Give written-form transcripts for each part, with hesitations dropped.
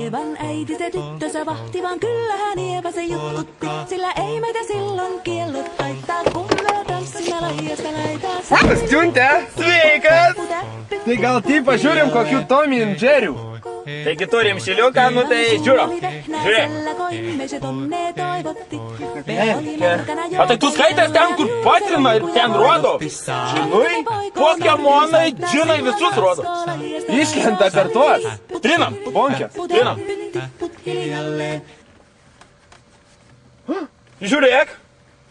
Eevan äiti se tyttönsä vahti, vaan kyllähän Eeva se juttutti. Sillä ei meitä silloin kiellot taittaa, kun me tanssimme laijasta laitaa. Stiuntė, sveikas! Tai gal tai pažiūrim kokių Tommy and Jerry. Taigi turim šiliuką, nu tai žiūrim. Žiūrėk. A tai tu skaitęs ten, kur patrina ir ten rodo? Žinai, Pokemonai, džinai visus rodo. Išlenda per tuos. Trinam, Bonkė. trinam. Žiūrėk.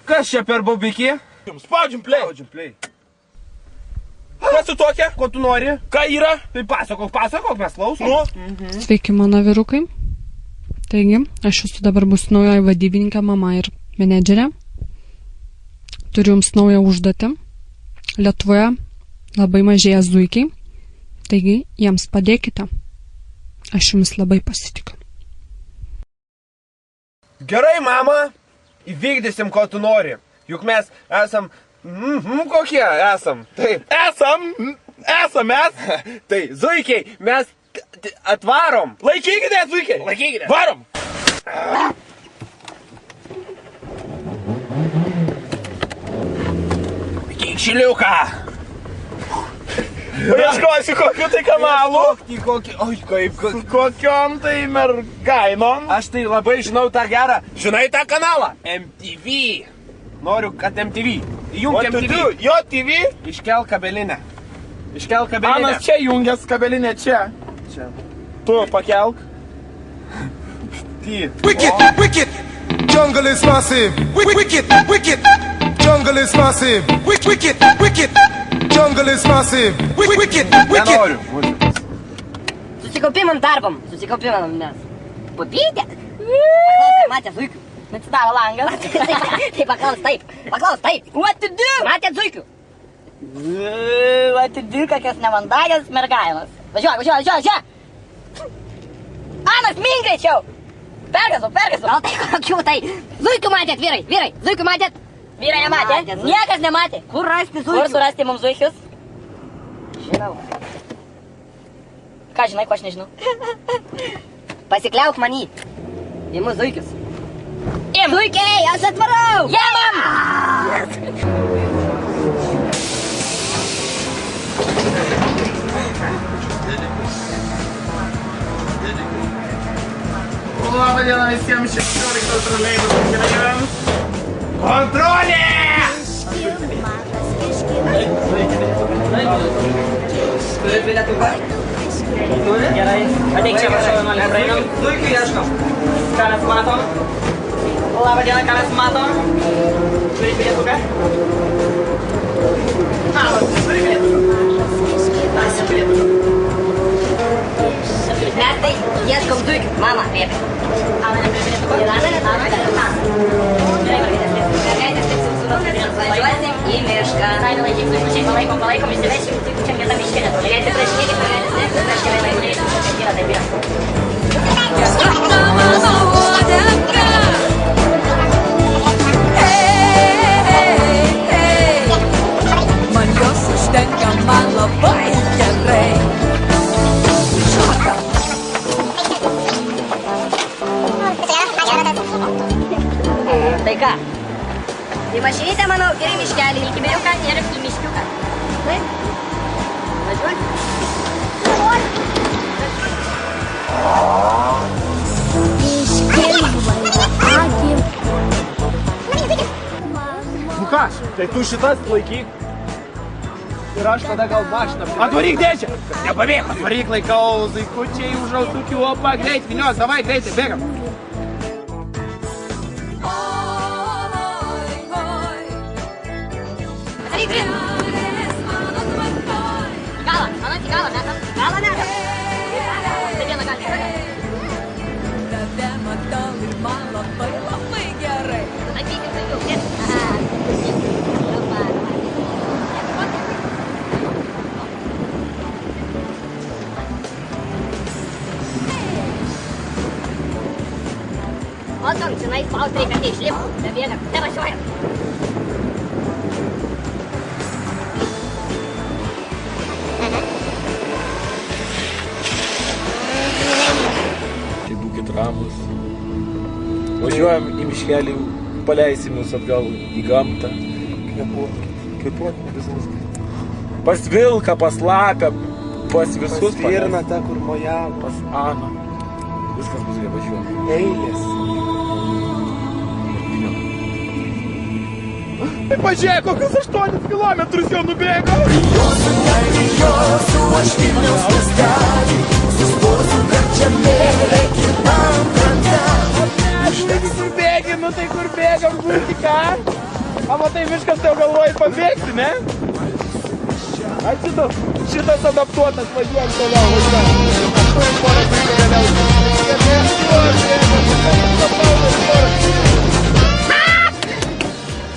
Kas čia per bobikį? Spaudžiam play. Kas tu tokia? Ko tu nori? Ką yra? Tai pasakok, mes klausom. Nu? Sveiki, mano vyrukai. Taigi, aš esu dabar bus naujoji vadybininkė, mama ir menedžerė. Turiu jums naują užduotį. Lietuvoje labai mažėja zuikiai, taigi jiems padėkite. Aš jums labai pasitikiu. Gerai, mama, įvykdysim, ko tu nori. Juk mes esam... kokie esam? Taip. Esam mes. Tai, zuikiai, mes atvarom. Laikykite, zuikiai. Laikykite. Varom. Kiek šiliuką. Ieškosiu kokiu tai kanalu. Oi, kaip... Kokiom tai mergainom. Aš tai labai žinau tą gerą. Žinai tą kanalą? MTV. Noriu, kad MTV. Įjunk MTV. Jo TV. Iškelk kabelinę. Anas čia jungias, kabelinė čia. Čia. Tu pakelk. Wicked, jungle is massive. Wicked, jungle is massive. Wicked, jungle is massive. Wicked. Nenoriu muzikos. Susikaupimam darbam, nes. Pupytė? Matė zuikių. Atsidaro langą. Tai paklaus taip. What to do? Matė zuikių. What to do, kokios nemandagios mergainos. Važiuoja. Anas, mink greičiau. Pergasau. Gal tai kokių tai. Zuikių matėt, vyrai. Zuikių matėt? Vyrai nematė. Niekas nematė. Kur rasti zuikių? Kur surasti mums zuikius? Žinau. Ką žinai, ko aš nežinau? Pasikliauk manį. Imu zuikius. Zuikiai, aš atvarau! Jėmam! Labą dieną visiems 16 troleibusų keleiviams. Kontrolė! Turi bilietuką? Turi? Gerai. Ateik čia, prašau, vienuolį praeinam. Zuikių ieškom. Ką mes matom? Labą dieną, ką mes matom? Turi bilietuką? Turi bilietuką. Mes tai ieškom zuikių. Mama, liepė. Važiuosim į mišką. Laikyk zuikučiai, palaikom, išsivešim zuikučiam kietą miškelę. Žiūrėti prašinėkit, Man jos užtenka, man labai gerai. Tai ką? Į mašinytę, manau, ir į miškelį, į kibiriuką ir į miškiuką. Taip? Važiuosi? Nu ką, tai tu šitas laikyk. Ir aš tada gal mašiną. Atvaryk dėčią. Nepabėg, atvaryk, laikau, zuikučiai, užraustukių, opa, greit, vinios, davai, greitai, bėgam. Daryk greit. Į galą, nesam. Galą nesam. Tai vieną galą. Tave matau ir man labai gerai. Atvykit daugiau, nes. O tam, žinai, spaust reikia, kai išlipų. Bebėgam, nevažiuojam. ramus. Važiuojam į miškelį, paleisim jūs atgal į gamtą. Kvėpuokime visus. Pas vilką, pas lapę, pas visus. Pas virną tą, kur mojavo. Pas Aną. Viskas bus gerai, važiuojam. Eilės. Tai pažiūrėk, kokius 8 kilometrus jau nubėgau. Bijosiu, aš Vilniaus miestelį, sustosiu Karčiamėlė kitam krante. Taigi kur bėgi, nu tai kur bėgam, būti ką? A matai, miškas tau galvoji pabėgti, ne? Atsidu, šitas adaptuotas, važiuojam toliau, važiuojam. Aš turim porą vaikų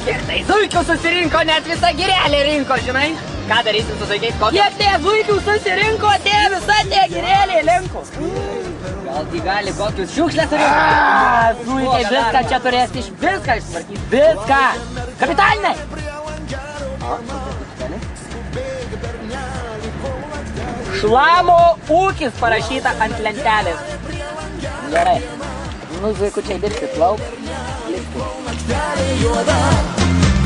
Kiek tai zuikių susirinko, net visą girelį rinko, žinai? Ką darysim su zuikiais? Kiek tie zuikių susirinko, tie visą tie girelį linko. Gal tai gali kokius šiukšlės surinkti? Zuikiai viską čia turės viską ištvarkyti. Viską! Kapitalinai! Šlamo ūkis parašyta ant lentelės. Gerai. Nu, zuikučiai dirbsit, lauk.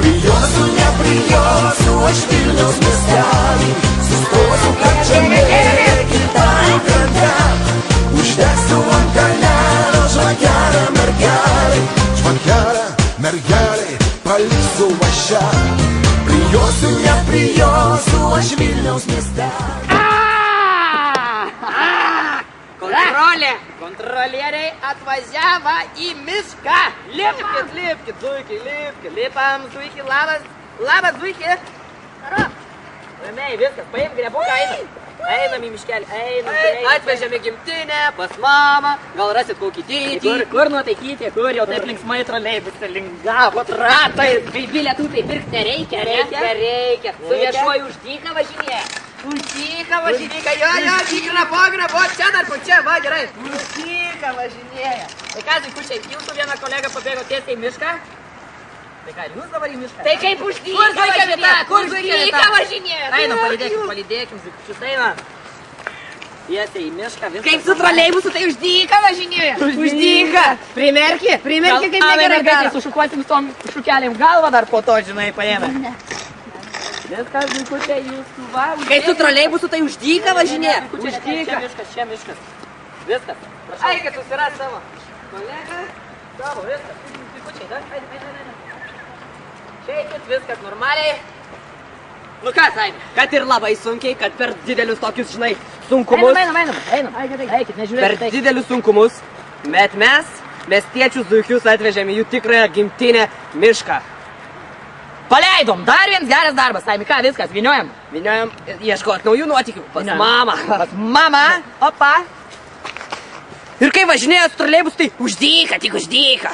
Bijosiu, neprijosiu, aš Vilniaus miestelį, sustosiu Karčiamėlė kitam krante. Uždegsiu ant kalnelio žvakelę mergelį, žvakelę mergelį, paliksiu aš čia. Bijosiu, neprijosiu, aš Vilniaus miestelį. Kontrolieriai atvažiavo į mišką. Lipkit, zuikiai, lipkit. Lipam, zuikiai, labas, zuikiai. Ramiai, viskas, paim grebuką, einam į miškelį, einam. Atvežėme gimtinę, pas mamą, gal rasit kokį tėtį. Kur nuotaikyti, kur jau taip linksmai troleibuse lingavo ratai. Kai bilietų tai pirkti nereikia, reikia. Su viešuoju už dyką važinėja. Už dyką važinėja, jo, grabo, čia dar po čia, va, gerai. Už dyką važinėja. Tai ką, zuikučiai, jūsų vieną kolegą pabėgo tiesiai į mišką? Tai ką, jūs dabar į mišką? Tai kaip už dyką važinėja? Kur dyką važinėja? Einam, palydėkim, zuikučius, einam. Tiesiai į mišką, viskas. Kaip su troleibusu, tai už dyką važinėja? Už dyką. Primerki kaip negerai daro. Sušukuosim su tom šukelėm galvą dar po to, žinai, paėmė. Viskas, zuikučiai, jūsų va. Kaip su troleibusu, tai už dyką važinėja? Už dyką. Čia miškas. Viskas. Eikit susiras savo kolegą. Savo, viskas. Zuikučiai, dar, eina. Čia eikit, viskas normaliai. Nu ką, Saimi, kad ir labai sunkiai, kad per didelius tokius, žinai, sunkumus. Einam. Eikit, nežiūrėkit. Per didelius sunkumus, bet mes, miestiečius zuikius atvežėme jų tikrąją gimtinę mišką. Paleidom, dar vienas geras darbas, Saimi, ką, viskas, vyniojam, ieškot naujų nuotykių. Pas mamą, opa. Ir kai važinėjo su troleibus, tai už dyką, tik už dyką.